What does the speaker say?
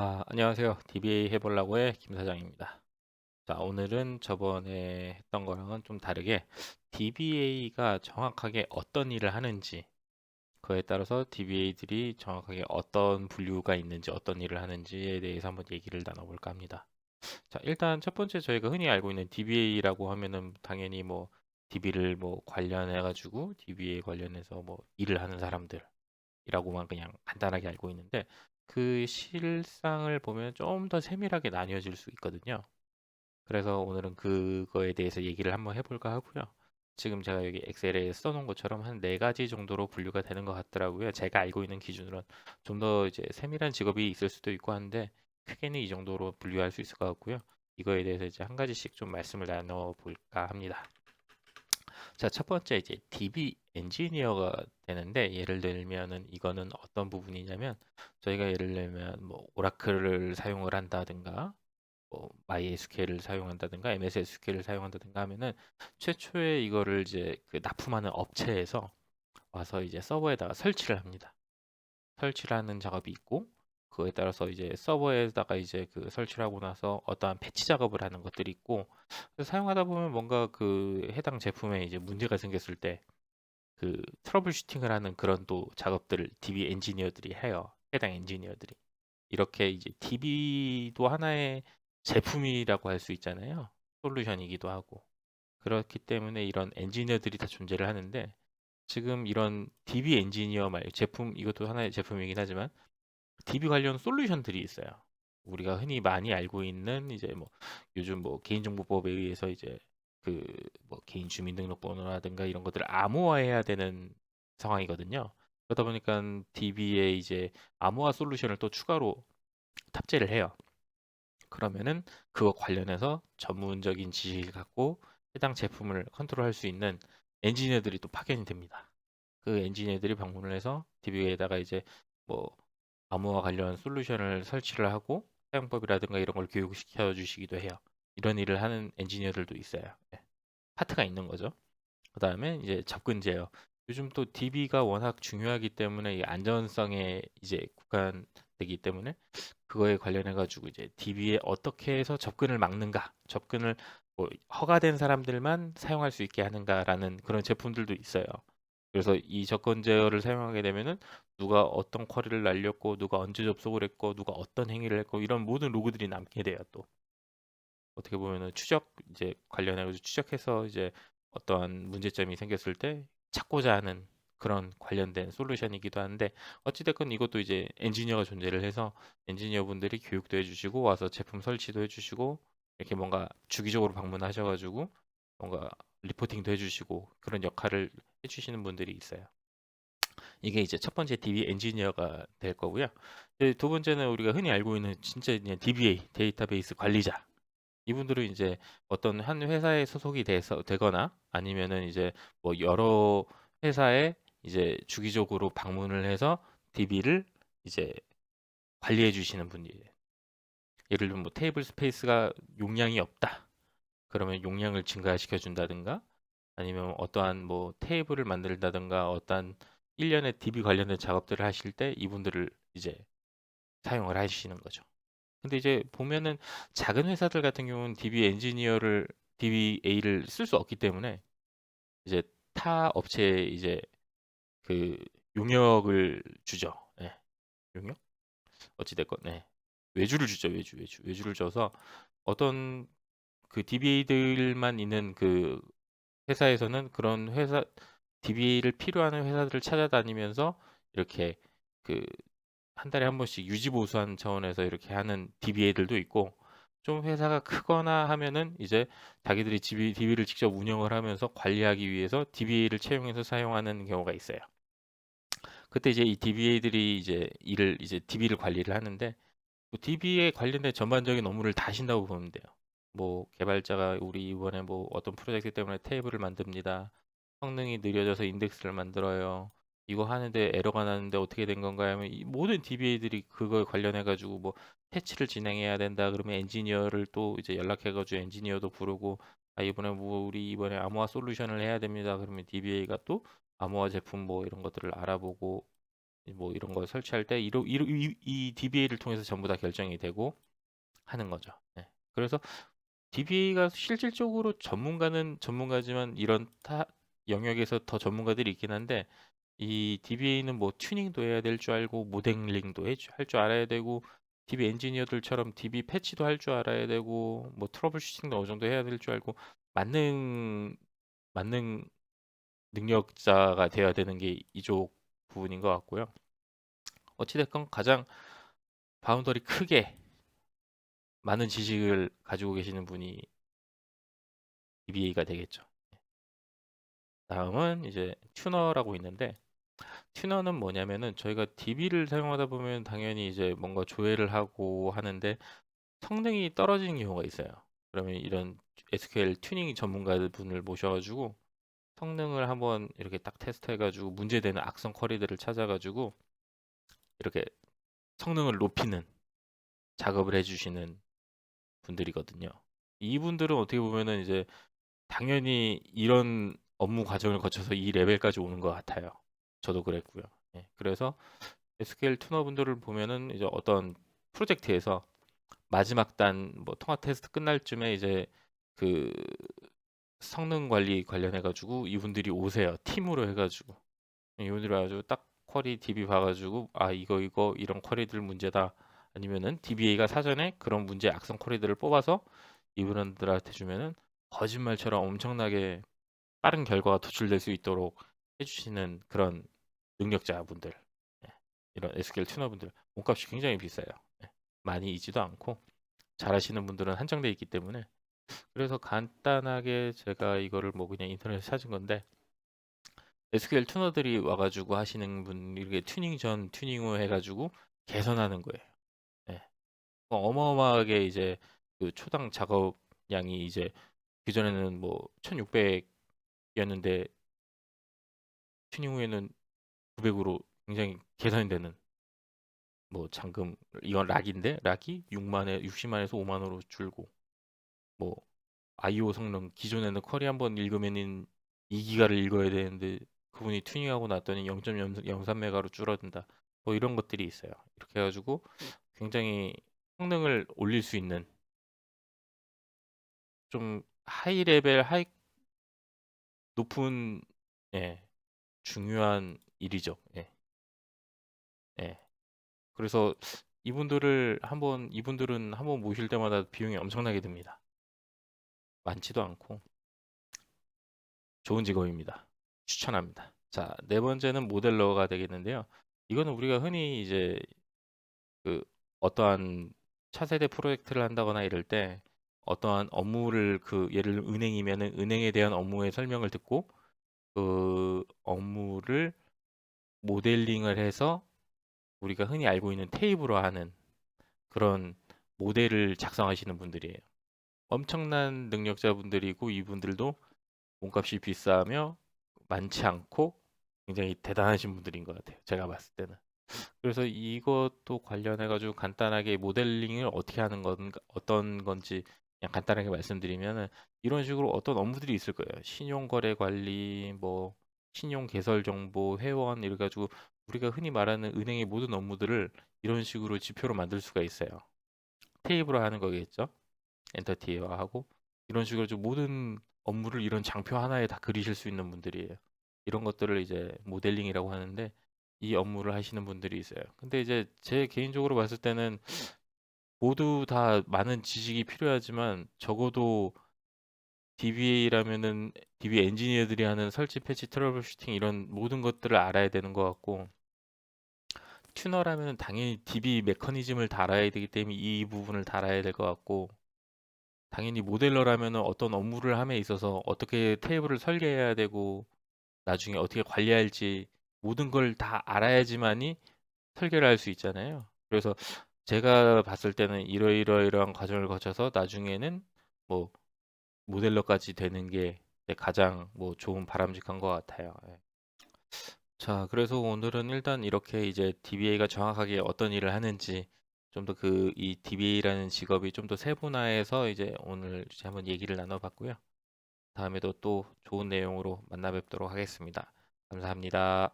안녕하세요. DBA 해보려고 해 김 사장입니다. 자, 오늘은 저번에 했던 거랑은 좀 다르게 DBA가 정확하게 어떤 일을 하는지, 그에 따라서 DBA들이 정확하게 어떤 분류가 있는지, 어떤 일을 하는지에 대해서 한번 얘기를 나눠볼까 합니다. 자, 일단 첫 번째 저희가 흔히 알고 있는 DBA라고 하면은 당연히 뭐 DB를 뭐 관련해가지고 DBA 관련해서 뭐 일을 하는 사람들, 이라고만 그냥 간단하게 알고 있는데 그 실상을 보면 좀 더 세밀하게 나뉘어질 수 있거든요. 그래서 오늘은 그거에 대해서 얘기를 한번 해볼까 하고요. 지금 제가 여기 엑셀에 써놓은 것처럼 한 네 가지 정도로 분류가 되는 것 같더라고요. 제가 알고 있는 기준으로는 좀 더 이제 세밀한 직업이 있을 수도 있고 한데 크게는 이 정도로 분류할 수 있을 것 같고요. 이거에 대해서 이제 한 가지씩 좀 말씀을 나눠볼까 합니다. 자, 첫 번째 이제 DB 엔지니어가 되는데 예를 들면은 이거는 어떤 부분이냐면 저희가 예를 들면 뭐 오라클을 사용을 한다든가 뭐 MySQL을 사용한다든가 MS SQL을 사용한다든가 하면은 최초에 이거를 이제 그 납품하는 업체에서 와서 이제 서버에다가 설치를 합니다. 설치를 하는 작업이 있고 그거에 따라서 이제 서버에다가 이제 그 설치를 하고 나서 어떠한 패치 작업을 하는 것들이 있고 그래서 사용하다 보면 뭔가 그 해당 제품에 이제 문제가 생겼을 때 그 트러블 슈팅을 하는 그런 또 작업들을 DB 엔지니어들이 해요. 해당 엔지니어들이. 이렇게 이제 DB도 하나의 제품이라고 할 수 있잖아요. 솔루션이기도 하고. 그렇기 때문에 이런 엔지니어들이 다 존재를 하는데 지금 이런 DB 엔지니어 말 제품 이것도 하나의 제품이긴 하지만 DB 관련 솔루션들이 있어요. 우리가 흔히 많이 알고 있는 이제 뭐 요즘 뭐 개인정보법에 의해서 이제 그 뭐 개인 주민등록번호라든가 이런 것들을 암호화해야 되는 상황이거든요. 그러다 보니까 DB에 이제 암호화 솔루션을 또 추가로 탑재를 해요. 그러면은 그거 관련해서 전문적인 지식을 갖고 해당 제품을 컨트롤할 수 있는 엔지니어들이 또 파견이 됩니다. 그 엔지니어들이 방문을 해서 DB에다가 이제 뭐 암호화 관련 솔루션을 설치를 하고 사용법이라든가 이런 걸 교육시켜 주시기도 해요. 이런 일을 하는 엔지니어들도 있어요. 네. 파트가 있는 거죠. 그 다음에 이제 접근제어. 요즘 또 DB가 워낙 중요하기 때문에 이 안전성에 이제 국한되기 때문에 그거에 관련해 가지고 이제 DB에 어떻게 해서 접근을 막는가, 접근을 뭐 허가된 사람들만 사용할 수 있게 하는가라는 그런 제품들도 있어요. 그래서 이 접근 제어를 사용하게 되면은 누가 어떤 쿼리를 날렸고 누가 언제 접속을 했고 누가 어떤 행위를 했고 이런 모든 로그들이 남게 돼요. 또 어떻게 보면은 추적 이제 관련해 가지고 추적해서 이제 어떠한 문제점이 생겼을 때 찾고자 하는 그런 관련된 솔루션이기도 한데 어찌됐건 이것도 이제 엔지니어가 존재를 해서 엔지니어 분들이 교육도 해주시고 와서 제품 설치도 해주시고 이렇게 뭔가 주기적으로 방문하셔가지고 뭔가 리포팅도 해주시고 그런 역할을 해주시는 분들이 있어요. 이게 이제 첫 번째 DB 엔지니어가 될 거고요. 두 번째는 우리가 흔히 알고 있는 진짜 그냥 DBA 데이터베이스 관리자. 이분들은 이제 어떤 한 회사에 소속이 돼서 되거나 아니면은 이제 뭐 여러 회사에 이제 주기적으로 방문을 해서 DB를 이제 관리해 주시는 분이에요. 예를 들면 뭐 테이블 스페이스가 용량이 없다. 그러면 용량을 증가시켜 준다든가 아니면 어떠한 뭐 테이블을 만들다든가 어떠한 일련의 DB 관련된 작업들을 하실 때 이분들을 이제 사용을 하시는 거죠. 근데 이제 보면은 작은 회사들 같은 경우는 DBA를 쓸 수 없기 때문에 이제 타 업체에 이제 그 용역을 주죠. 예. 용역? 어찌됐건, 네. 외주를 주죠. 외주를 줘서 어떤 그 DBA들만 있는 그 회사에서는 그런 회사 DBA를 필요하는 회사들을 찾아다니면서 이렇게 그 한 달에 한 번씩 유지보수하는 차원에서 이렇게 하는 DBA들도 있고 좀 회사가 크거나 하면은 이제 자기들이 DB를 직접 운영을 하면서 관리하기 위해서 DBA를 채용해서 사용하는 경우가 있어요. 그때 이제 이 DBA들이 이제 일을 이제 DB를 관리를 하는데 DB에 관련된 전반적인 업무를 다 하신다고 보면 돼요. 뭐 개발자가 우리 이번에 뭐 어떤 프로젝트 때문에 테이블을 만듭니다. 성능이 느려져서 인덱스를 만들어요. 이거 하는데 에러가 나는데 어떻게 된 건가 하면 이 모든 DBA들이 그거에 관련해 가지고 뭐 패치를 진행해야 된다. 그러면 엔지니어를 또 이제 연락해 가지고 엔지니어도 부르고 이번에 뭐 우리 이번에 암호화 솔루션을 해야 됩니다. 그러면 DBA가 또 암호화 제품 뭐 이런 것들을 알아보고 뭐 이런 거 설치할 때 이 DBA를 통해서 전부 다 결정이 되고 하는 거죠. 네. 그래서 DBA가 실질적으로 전문가는 전문가지만 이런 타 영역에서 더 전문가들이 있긴 한데 이 DBA는 뭐 튜닝도 해야 될 줄 알고 모델링도 할 줄 알아야 되고 DB 엔지니어들처럼 DB 패치도 할 줄 알아야 되고 뭐 트러블 슈팅도 어느 정도 해야 될 줄 알고 만능 능력자가 돼야 되는 게 이쪽 부분인 것 같고요. 어찌됐건 가장 바운더리 크게 많은 지식을 가지고 계시는 분이 DBA가 되겠죠. 다음은 이제 튜너라고 있는데 튜너는 뭐냐면은 저희가 DB를 사용하다 보면 당연히 이제 뭔가 조회를 하고 하는데 성능이 떨어지는 경우가 있어요. 그러면 이런 SQL 튜닝 전문가분을 모셔가지고 성능을 한번 이렇게 딱 테스트해가지고 문제되는 악성 쿼리들을 찾아가지고 이렇게 성능을 높이는 작업을 해주시는 분들이거든요. 이분들은 어떻게 보면은 이제 당연히 이런 업무 과정을 거쳐서 이 레벨까지 오는 것 같아요. 저도 그랬고요. 예, 그래서 SQL 튜너분들을 보면은 이제 어떤 프로젝트에서 마지막 단 뭐 통화 테스트 끝날 쯤에 이제 그 성능 관리 관련해 가지고 이분들이 오세요. 팀으로 해 가지고. 이분들이 와가지고 딱 쿼리 DB 봐가지고 아 이거 이런 쿼리들 문제다. 아니면은 DBA가 사전에 그런 문제 악성 쿼리들을 뽑아서 이분들한테 주면은 거짓말처럼 엄청나게 빠른 결과가 도출될 수 있도록 해주시는 그런 능력자분들. 예, 이런 SQL 튜너분들 몸값이 굉장히 비싸요. 예, 많이 이지도 않고 잘하시는 분들은 한정돼 있기 때문에 그래서 간단하게 제가 이거를 뭐 그냥 인터넷에서 찾은 건데 SQL 튜너들이 와가지고 하시는 분 이렇게 튜닝 전 튜닝 후 해가지고 개선하는 거예요. 예. 어마어마하게 이제 그 초당 작업량이 이제 그전에는 뭐 1600이었는데 튜닝 후에는 900으로 굉장히 개선이 되는 뭐 잠금 이건 락인데 락이 60만에서 5만으로 줄고 뭐 IO 성능 기존에는 쿼리 한번 읽으면은 2기가를 읽어야 되는데 그분이 튜닝하고 났더니 0.03메가로 줄어든다. 뭐 이런 것들이 있어요. 이렇게 해가지고 굉장히 성능을 올릴 수 있는 좀 하이 레벨 하이 높은 예, 중요한 일이죠. 예, 예. 그래서 이분들은 한번 모실 때마다 비용이 엄청나게 듭니다. 많지도 않고 좋은 직업입니다. 추천합니다. 자, 네 번째는 모델러가 되겠는데요. 이거는 우리가 흔히 이제 그 어떠한 차세대 프로젝트를 한다거나 이럴 때 어떠한 업무를 그 예를 들면 은행이면은 은행에 대한 업무의 설명을 듣고 그 업무를 모델링을 해서 우리가 흔히 알고 있는 테이블화하는 그런 모델을 작성하시는 분들이에요. 엄청난 능력자분들이고 이분들도 몸값이 비싸며 많지 않고 굉장히 대단하신 분들인 것 같아요. 제가 봤을 때는. 그래서 이것도 관련해 가지고 간단하게 모델링을 어떻게 하는 건 어떤 건지 그냥 간단하게 말씀드리면은 이런 식으로 어떤 업무들이 있을 거예요. 신용거래 관리, 뭐 신용 개설 정보, 회원 이래 가지고 우리가 흔히 말하는 은행의 모든 업무들을 이런 식으로 지표로 만들 수가 있어요. 테이블화 하는 거겠죠. 엔터티화하고 이런 식으로 좀 모든 업무를 이런 장표 하나에 다 그리실 수 있는 분들이에요. 이런 것들을 이제 모델링이라고 하는데 이 업무를 하시는 분들이 있어요. 근데 이제 제 개인적으로 봤을 때는 모두 다 많은 지식이 필요하지만 적어도 DBA라면은 DB 엔지니어들이 하는 설치, 패치, 트러블 슈팅 이런 모든 것들을 알아야 되는 것 같고 튜너라면 당연히 DB 메커니즘을 다 알아야 되기 때문에 이 부분을 다 알아야 될 것 같고 당연히 모델러라면은 어떤 업무를 함에 있어서 어떻게 테이블을 설계해야 되고 나중에 어떻게 관리할지 모든 걸 다 알아야지만이 설계를 할 수 있잖아요. 그래서 제가 봤을 때는 이러이러이러한 과정을 거쳐서 나중에는 뭐 모델러까지 되는 게 가장 뭐 좋은 바람직한 것 같아요. 예. 자, 그래서 오늘은 일단 이렇게 이제 DBA가 정확하게 어떤 일을 하는지 좀 더 그 이 DBA라는 직업이 좀 더 세분화해서 이제 오늘 이제 한번 얘기를 나눠봤고요. 다음에도 또 좋은 내용으로 만나 뵙도록 하겠습니다. 감사합니다.